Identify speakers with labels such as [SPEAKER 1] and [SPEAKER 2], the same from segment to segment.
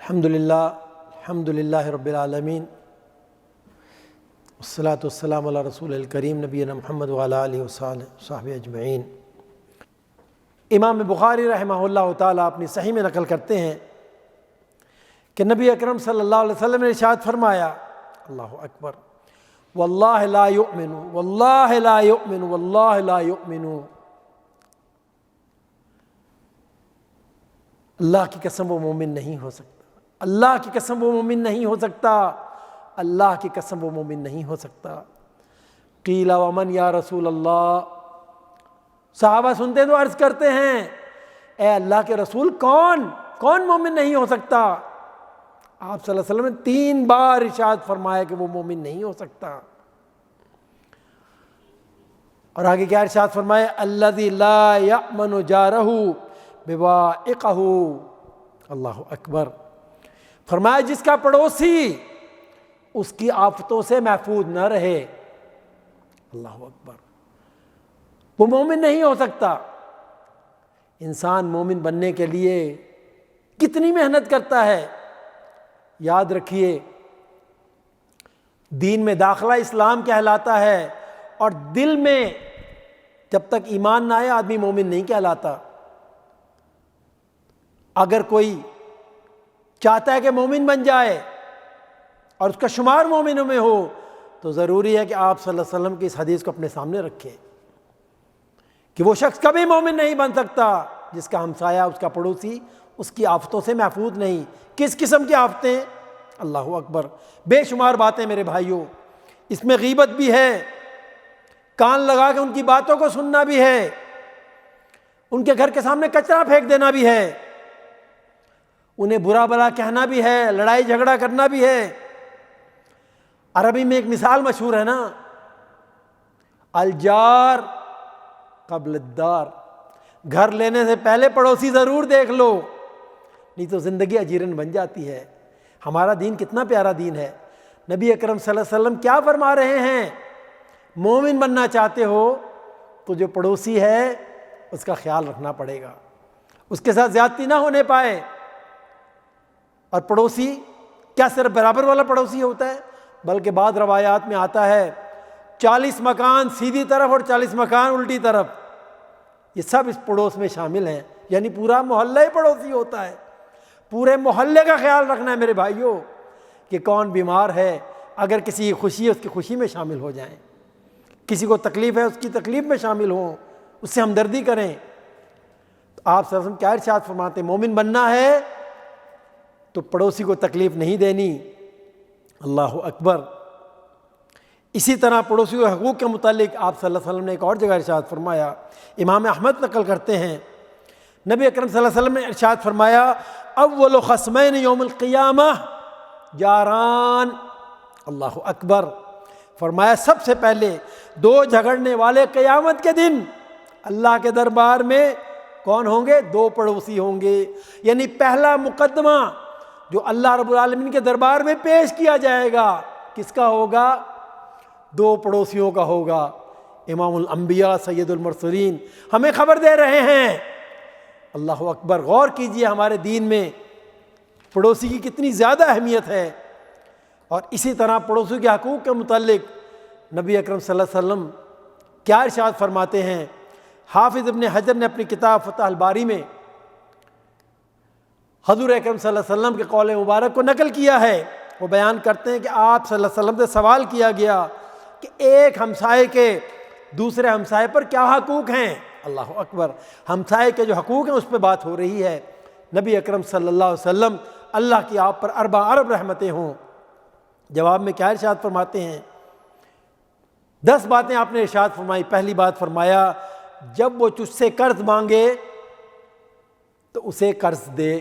[SPEAKER 1] الحمدللہ رب العالمین والصلاة والسلام علی رسول الکریم نبینا محمد وعلی آلہ وصحبہ اجمعین۔ امام بخاری رحمہ اللہ تعالیٰ اپنی صحیح میں نقل کرتے ہیں کہ نبی اکرم صلی اللہ علیہ وسلم نے ارشاد فرمایا، اللہ اکبر، واللہ لا یؤمن واللہ لا یؤمن واللہ لا یؤمن، اللہ کی قسم وہ مومن نہیں ہو سکتا، اللہ کی قسم وہ مومن نہیں ہو سکتا، اللہ کی قسم وہ مومن نہیں ہو سکتا۔ قیل ومن یا رسول اللہ، صحابہ سنتے تو عرض کرتے ہیں اے اللہ کے رسول کون مومن نہیں ہو سکتا؟ آپ صلی اللہ علیہ وسلم نے 3 بار ارشاد فرمایا کہ وہ مومن نہیں ہو سکتا، اور آگے کیا ارشاد فرمایا؟ الذی لا یأمن جارہ بوائقہ، اللہ اکبر، فرمایا جس کا پڑوسی اس کی آفتوں سے محفوظ نہ رہے، اللہ اکبر، وہ مومن نہیں ہو سکتا۔ انسان مومن بننے کے لیے کتنی محنت کرتا ہے، یاد رکھیے دین میں داخلہ اسلام کہلاتا ہے، اور دل میں جب تک ایمان نہ آئے آدمی مومن نہیں کہلاتا۔ اگر کوئی چاہتا ہے کہ مومن بن جائے اور اس کا شمار مومنوں میں ہو تو ضروری ہے کہ آپ صلی اللہ علیہ وسلم کی اس حدیث کو اپنے سامنے رکھیں کہ وہ شخص کبھی مومن نہیں بن سکتا جس کا ہمسایہ، اس کا پڑوسی اس کی آفتوں سے محفوظ نہیں۔ کس قسم کی آفتیں؟ اللہ اکبر، بے شمار باتیں میرے بھائیوں، اس میں غیبت بھی ہے، کان لگا کے ان کی باتوں کو سننا بھی ہے، ان کے گھر کے سامنے کچرا پھینک دینا بھی ہے، انہیں برا بھلا کہنا بھی ہے، لڑائی جھگڑا کرنا بھی ہے۔ عربی میں ایک مثال مشہور ہے نا، الجار قبل الدار، گھر لینے سے پہلے پڑوسی ضرور دیکھ لو، نہیں تو زندگی اجیرن بن جاتی ہے۔ ہمارا دین کتنا پیارا دین ہے۔ نبی اکرم صلی اللہ علیہ وسلم کیا فرما رہے ہیں؟ مومن بننا چاہتے ہو تو جو پڑوسی ہے اس کا خیال رکھنا پڑے گا، اس کے ساتھ زیادتی نہ ہونے پائے۔ اور پڑوسی کیا صرف برابر والا پڑوسی ہوتا ہے؟ بلکہ بعض روایات میں آتا ہے 40 مکان سیدھی طرف اور 40 مکان الٹی طرف، یہ سب اس پڑوس میں شامل ہیں، یعنی پورا محلہ ہی پڑوسی ہوتا ہے۔ پورے محلے کا خیال رکھنا ہے میرے بھائیوں کہ کون بیمار ہے، اگر کسی کی خوشی ہے اس کی خوشی میں شامل ہو جائیں، کسی کو تکلیف ہے اس کی تکلیف میں شامل ہوں، اس سے ہمدردی کریں۔ تو آپ صلی اللہ علیہ وسلم کیا ارشاد فرماتے ہیں؟ مومن بننا ہے تو پڑوسی کو تکلیف نہیں دینی، اللہ اکبر۔ اسی طرح پڑوسی کے حقوق کے متعلق آپ صلی اللہ علیہ وسلم نے ایک اور جگہ ارشاد فرمایا، امام احمد نقل کرتے ہیں، نبی اکرم صلی اللہ علیہ وسلم نے ارشاد فرمایا، اول خصمین یوم القیامہ جاران، اللہ اکبر، فرمایا سب سے پہلے 2 جھگڑنے والے قیامت کے دن اللہ کے دربار میں کون ہوں گے؟ 2 پڑوسی ہوں گے۔ یعنی پہلا مقدمہ جو اللہ رب العالمین کے دربار میں پیش کیا جائے گا کس کا ہوگا؟ 2 پڑوسیوں کا ہوگا۔ امام الانبیاء سید المرسلین ہمیں خبر دے رہے ہیں، اللہ اکبر، غور کیجئے ہمارے دین میں پڑوسی کی کتنی زیادہ اہمیت ہے۔ اور اسی طرح پڑوسی کے حقوق کے متعلق نبی اکرم صلی اللہ علیہ وسلم کیا ارشاد فرماتے ہیں؟ حافظ ابن حجر نے اپنی کتاب فتح الباری میں حضور اکرم صلی اللہ علیہ وسلم کے قول مبارک کو نقل کیا ہے۔ وہ بیان کرتے ہیں کہ آپ صلی اللہ علیہ وسلم سے سوال کیا گیا کہ ایک ہمسائے کے دوسرے ہمسائے پر کیا حقوق ہیں؟ اللہ اکبر، ہمسائے کے جو حقوق ہیں اس پہ بات ہو رہی ہے۔ نبی اکرم صلی اللہ علیہ وسلم، اللہ کی آپ پر 4 ارب رحمتیں ہوں، جواب میں کیا ارشاد فرماتے ہیں؟ 10 باتیں آپ نے ارشاد فرمائی۔ پہلی بات فرمایا، جب وہ تجھ سے قرض مانگے تو اسے قرض دے،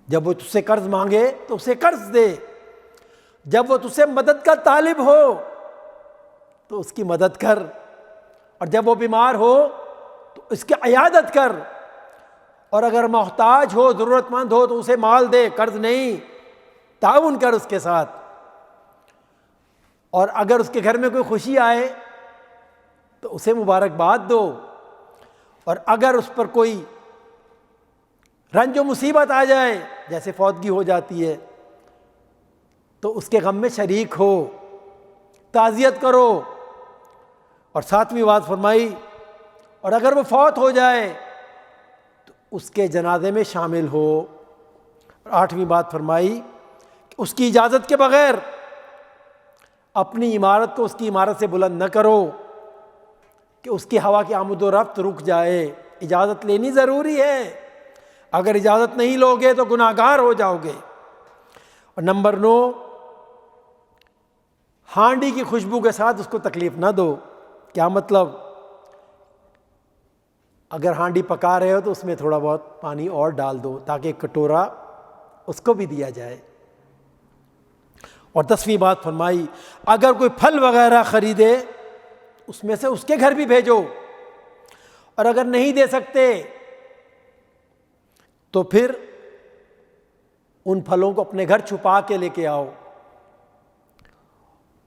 [SPEAKER 1] جب وہ تجھ سے قرض مانگے تو اسے قرض دے، جب وہ تجھ سے مدد کا طالب ہو تو اس کی مدد کر، اور جب وہ بیمار ہو تو اس کی عیادت کر، اور اگر محتاج ہو، ضرورت مند ہو تو اسے مال دے، قرض نہیں، تعاون کر اس کے ساتھ۔ اور اگر اس کے گھر میں کوئی خوشی آئے تو اسے مبارکباد دو، اور اگر اس پر کوئی رنج و مصیبت آ جائے، جیسے فوتگی ہو جاتی ہے، تو اس کے غم میں شریک ہو، تعزیت کرو۔ اور 7ویں بات فرمائی، اور اگر وہ فوت ہو جائے تو اس کے جنازے میں شامل ہو۔ اور 8ویں بات فرمائی کہ اس کی اجازت کے بغیر اپنی عمارت کو اس کی عمارت سے بلند نہ کرو کہ اس کی ہوا کی آمد و رفت رک جائے۔ اجازت لینی ضروری ہے، اگر اجازت نہیں لوگے تو گناہ گار ہو جاؤ گے۔ اور نمبر 9، ہانڈی کی خوشبو کے ساتھ اس کو تکلیف نہ دو۔ کیا مطلب؟ اگر ہانڈی پکا رہے ہو تو اس میں تھوڑا بہت پانی اور ڈال دو تاکہ ایک کٹورا اس کو بھی دیا جائے۔ اور 10ویں بات فرمائی، اگر کوئی پھل وغیرہ خریدے اس میں سے اس کے گھر بھی بھیجو، اور اگر نہیں دے سکتے تو پھر ان پھلوں کو اپنے گھر چھپا کے لے کے آؤ،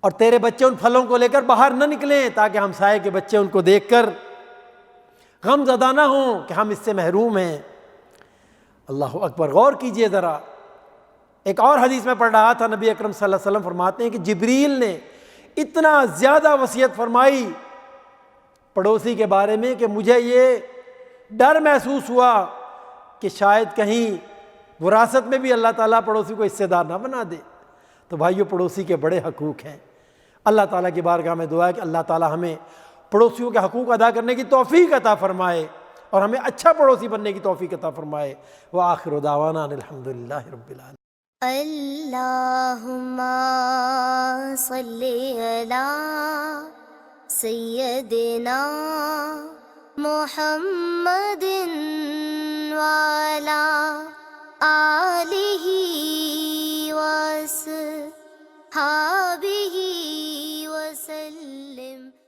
[SPEAKER 1] اور تیرے بچے ان پھلوں کو لے کر باہر نہ نکلیں تاکہ ہمسائے کے بچے ان کو دیکھ کر غم زدہ نہ ہوں کہ ہم اس سے محروم ہیں۔ اللہ اکبر! غور کیجئے ذرا، ایک اور حدیث میں پڑھ رہا تھا، نبی اکرم صلی اللہ علیہ وسلم فرماتے ہیں کہ جبریل نے اتنا زیادہ وصیت فرمائی پڑوسی کے بارے میں کہ مجھے یہ ڈر محسوس ہوا کہ شاید کہیں وراثت میں بھی اللہ تعالیٰ پڑوسی کو حصے دار نہ بنا دے۔ تو بھائیو، پڑوسی کے بڑے حقوق ہیں۔ اللہ تعالیٰ کی بارگاہ میں دعا ہے کہ اللہ تعالیٰ ہمیں پڑوسیوں کے حقوق ادا کرنے کی توفیق عطا فرمائے اور ہمیں اچھا پڑوسی بننے کی توفیق عطا فرمائے۔ وآخر دعوانا ان الحمدللہ رب العالمین۔
[SPEAKER 2] اللہم صلی علی سیدنا محمد وعلی آلہ